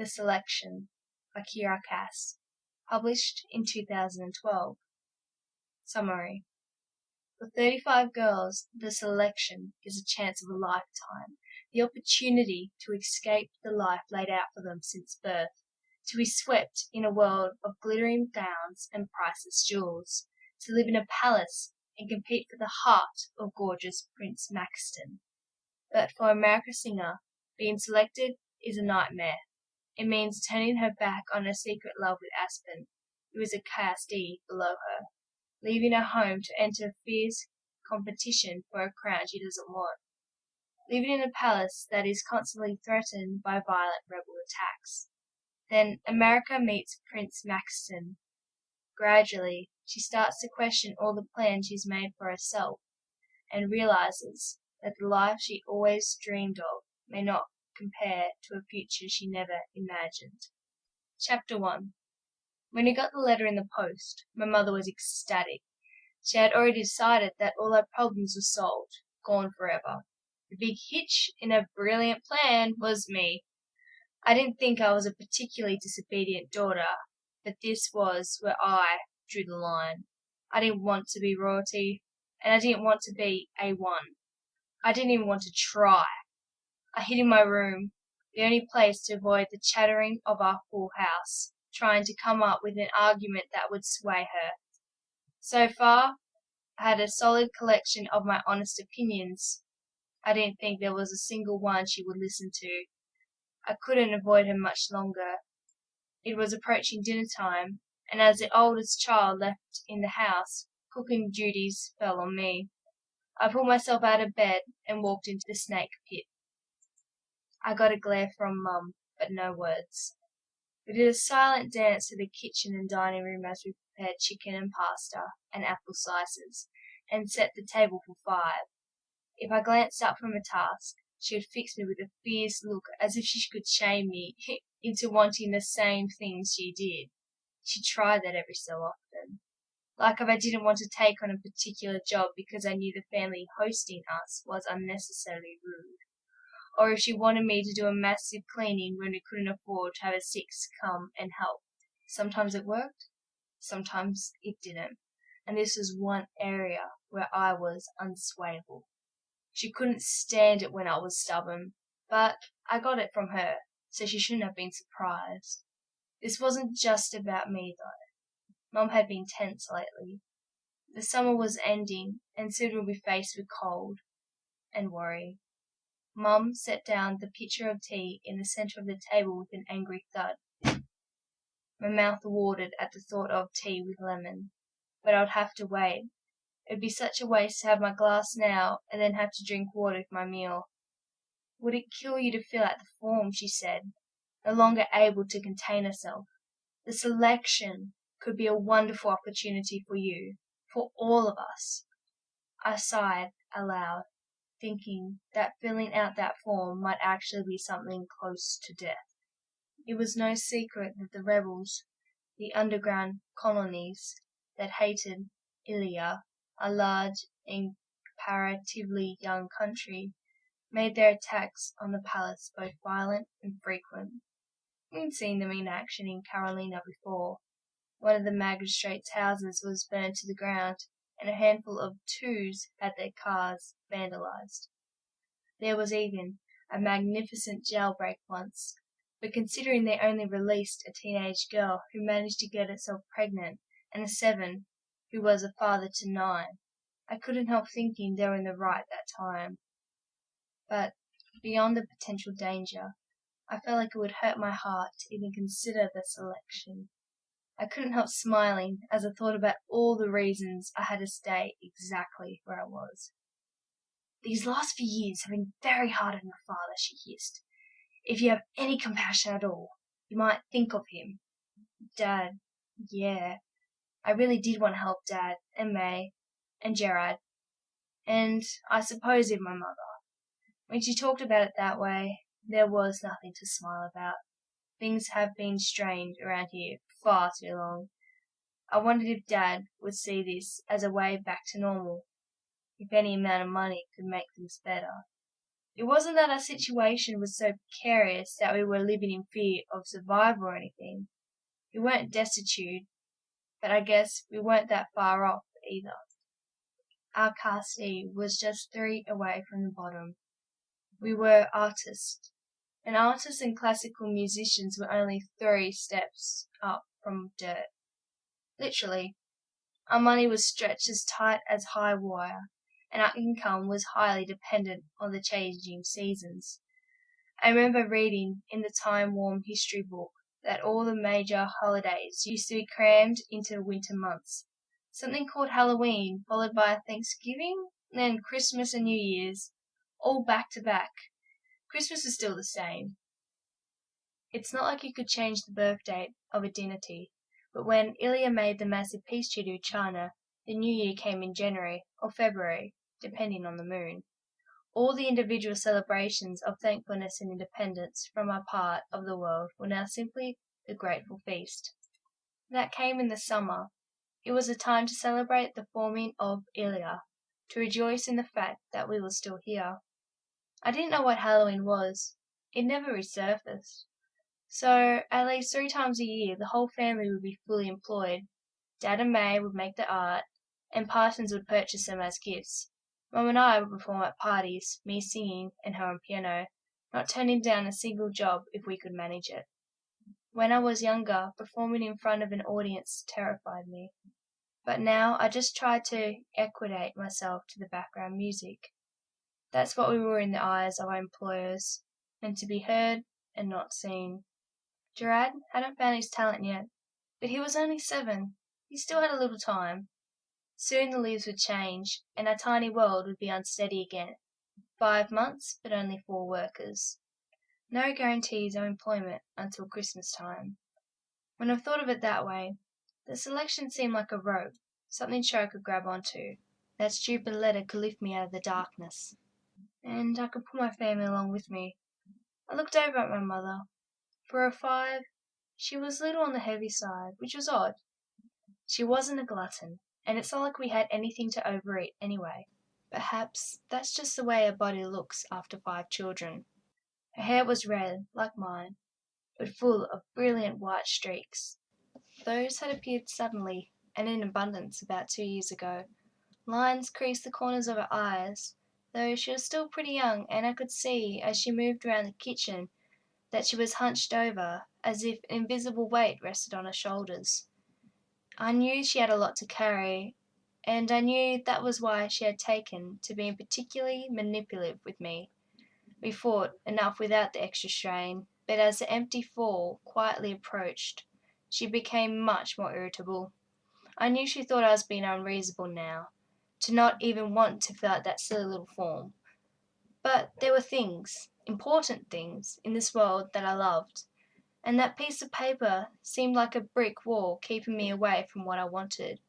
The Selection by Kira Cass, published in 2012. Summary. For 35 girls, the selection is a chance of a lifetime, the opportunity to escape the life laid out for them since birth, to be swept in a world of glittering gowns and priceless jewels, to live in a palace and compete for the heart of gorgeous Prince Maxton. But for America Singer, being selected is a nightmare. It means turning her back on her secret love with Aspen, who is a casteee below her, leaving her home to enter fierce competition for a crown she doesn't want, living in a palace that is constantly threatened by violent rebel attacks. Then America meets Prince Maxton. Gradually, she starts to question all the plans she's made for herself, and realizes that the life she always dreamed of may not compare to a future she never imagined. Chapter 1. When I got the letter in the post, my mother was ecstatic. She had already decided that all our problems were solved, gone forever. The big hitch in her brilliant plan was me. I didn't think I was a particularly disobedient daughter, but this was where I drew the line. I didn't want to be royalty, and I didn't want to be A1. I didn't even want to try. I hid in my room, the only place to avoid the chattering of our full house, trying to come up with an argument that would sway her. So far, I had a solid collection of my honest opinions. I didn't think there was a single one she would listen to. I couldn't avoid her much longer. It was approaching dinner time, and as the oldest child left in the house, cooking duties fell on me. I pulled myself out of bed and walked into the snake pit. I got a glare from Mum, but no words. We did a silent dance to the kitchen and dining room as we prepared chicken and pasta and apple slices, and set the table for 5. If I glanced up from a task, she would fix me with a fierce look as if she could shame me into wanting the same things she did. She tried that every so often. Like if I didn't want to take on a particular job because I knew the family hosting us was unnecessarily rude. Or if she wanted me to do a massive cleaning when we couldn't afford to have a 6 come and help. Sometimes it worked, sometimes it didn't, and this was one area where I was unswayable. She couldn't stand it when I was stubborn, but I got it from her, so she shouldn't have been surprised. This wasn't just about me, though. Mum had been tense lately. The summer was ending, and soon we'd be faced with cold and worry. Mum set down the pitcher of tea in the centre of the table with an angry thud. My mouth watered at the thought of tea with lemon, but I would have to wait. It would be such a waste to have my glass now and then have to drink water with my meal. Would it kill you to fill out the form? She said, no longer able to contain herself. The selection could be a wonderful opportunity for you, for all of us. I sighed aloud, thinking that filling out that form might actually be something close to death. It was no secret that the rebels, the underground colonies that hated Ilia, a large and comparatively young country, made their attacks on the palace both violent and frequent. We'd seen them in action in Carolina before. One of the magistrates' houses was burned to the ground, and a handful of twos had their cars vandalized. There was even a magnificent jailbreak once, but considering they only released a teenage girl who managed to get herself pregnant, and a 7 who was a father to 9, I couldn't help thinking they were in the right that time. But beyond the potential danger, I felt like it would hurt my heart to even consider the selection. I couldn't help smiling as I thought about all the reasons I had to stay exactly where I was. These last few years have been very hard on your father, she hissed. If you have any compassion at all, you might think of him. Dad, yeah. I really did want to help Dad, and May, and Gerard, and I suppose even my mother. When she talked about it that way, there was nothing to smile about. Things have been strained around here far too long. I wondered if Dad would see this as a way back to normal, if any amount of money could make things better. It wasn't that our situation was so precarious that we were living in fear of survival or anything. We weren't destitute, but I guess we weren't that far off either. Our caste was just 3 away from the bottom. We were artists, and artists and classical musicians were only 3 steps up from dirt. Literally, our money was stretched as tight as high wire, and our income was highly dependent on the changing seasons. I remember reading in the time-worn history book that all the major holidays used to be crammed into the winter months. Something called Halloween, followed by Thanksgiving, then Christmas and New Year's, all back to back. Christmas is still the same. It's not like you could change the birth date of a divinity, but when Ilya made the massive peace treaty with China, the new year came in January or February, depending on the moon. All the individual celebrations of thankfulness and independence from our part of the world were now simply the grateful feast. That came in the summer. It was a time to celebrate the forming of Ilya, to rejoice in the fact that we were still here. I didn't know what Halloween was. It never resurfaced. So, at least 3 times a year, the whole family would be fully employed. Dad and May would make the art, and Parsons would purchase them as gifts. Mum and I would perform at parties, me singing and her on piano, not turning down a single job if we could manage it. When I was younger, performing in front of an audience terrified me. But now I just try to equate myself to the background music. That's what we were in the eyes of our employers, and to be heard and not seen. Gerard hadn't found his talent yet, but he was only 7. He still had a little time. Soon the leaves would change, and our tiny world would be unsteady again. 5 months, but only 4 workers. No guarantees of employment until Christmas time. When I thought of it that way, the selection seemed like a rope, something sure I could grab onto. That stupid letter could lift me out of the darkness, and I could pull my family along with me. I looked over at my mother. For a 5, she was a little on the heavy side, which was odd. She wasn't a glutton, and it's not like we had anything to overeat anyway. Perhaps that's just the way a body looks after 5 children. Her hair was red, like mine, but full of brilliant white streaks. Those had appeared suddenly and in abundance about 2 years ago. Lines creased the corners of her eyes, though she was still pretty young, and I could see, as she moved around the kitchen, that she was hunched over, as if an invisible weight rested on her shoulders. I knew she had a lot to carry, and I knew that was why she had taken to being particularly manipulative with me. We fought enough without the extra strain, but as the empty fall quietly approached, she became much more irritable. I knew she thought I was being unreasonable now, to not even want to fill out that silly little form. But there were things, important things, in this world that I loved, and that piece of paper seemed like a brick wall keeping me away from what I wanted.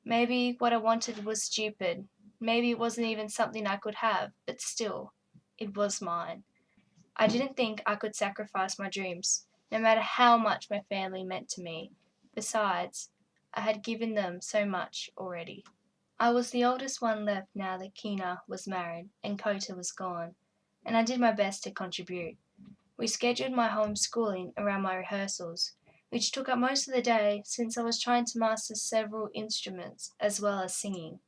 Maybe what I wanted was stupid. Maybe it wasn't even something I could have, but still, it was mine. I didn't think I could sacrifice my dreams, no matter how much my family meant to me. Besides, I had given them so much already. I was the oldest one left now that Kina was married and Kota was gone, and I did my best to contribute. We scheduled my homeschooling around my rehearsals, which took up most of the day since I was trying to master several instruments as well as singing.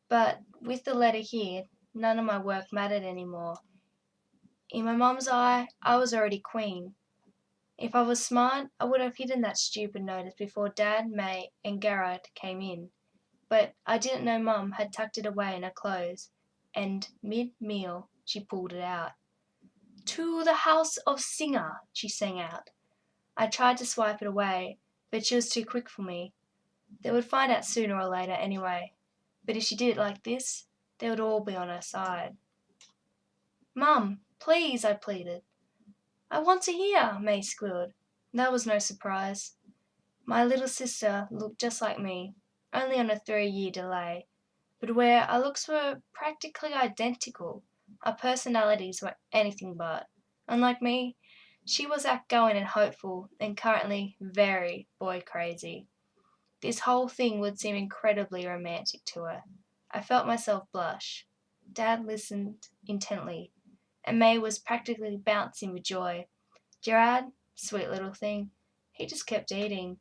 But with the letter here, none of my work mattered anymore. In my mum's eye, I was already queen. If I was smart, I would have hidden that stupid notice before Dad, May, and Garrett came in. But I didn't know Mum had tucked it away in her clothes, and mid-meal she pulled it out. "To the house of Singer," she sang out. I tried to swipe it away, but she was too quick for me. They would find out sooner or later anyway. But if she did it like this, they would all be on her side. "Mum, please," I pleaded. "I want to hear," May squealed. That was no surprise. My little sister looked just like me, only on a 3-year delay. But where our looks were practically identical, our personalities were anything but. Unlike me, she was outgoing and hopeful, and currently very boy crazy. This whole thing would seem incredibly romantic to her. I felt myself blush. Dad listened intently, and May was practically bouncing with joy. Gerard, sweet little thing, he just kept eating.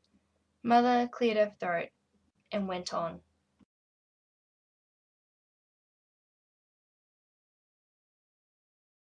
Mother cleared her throat and went on.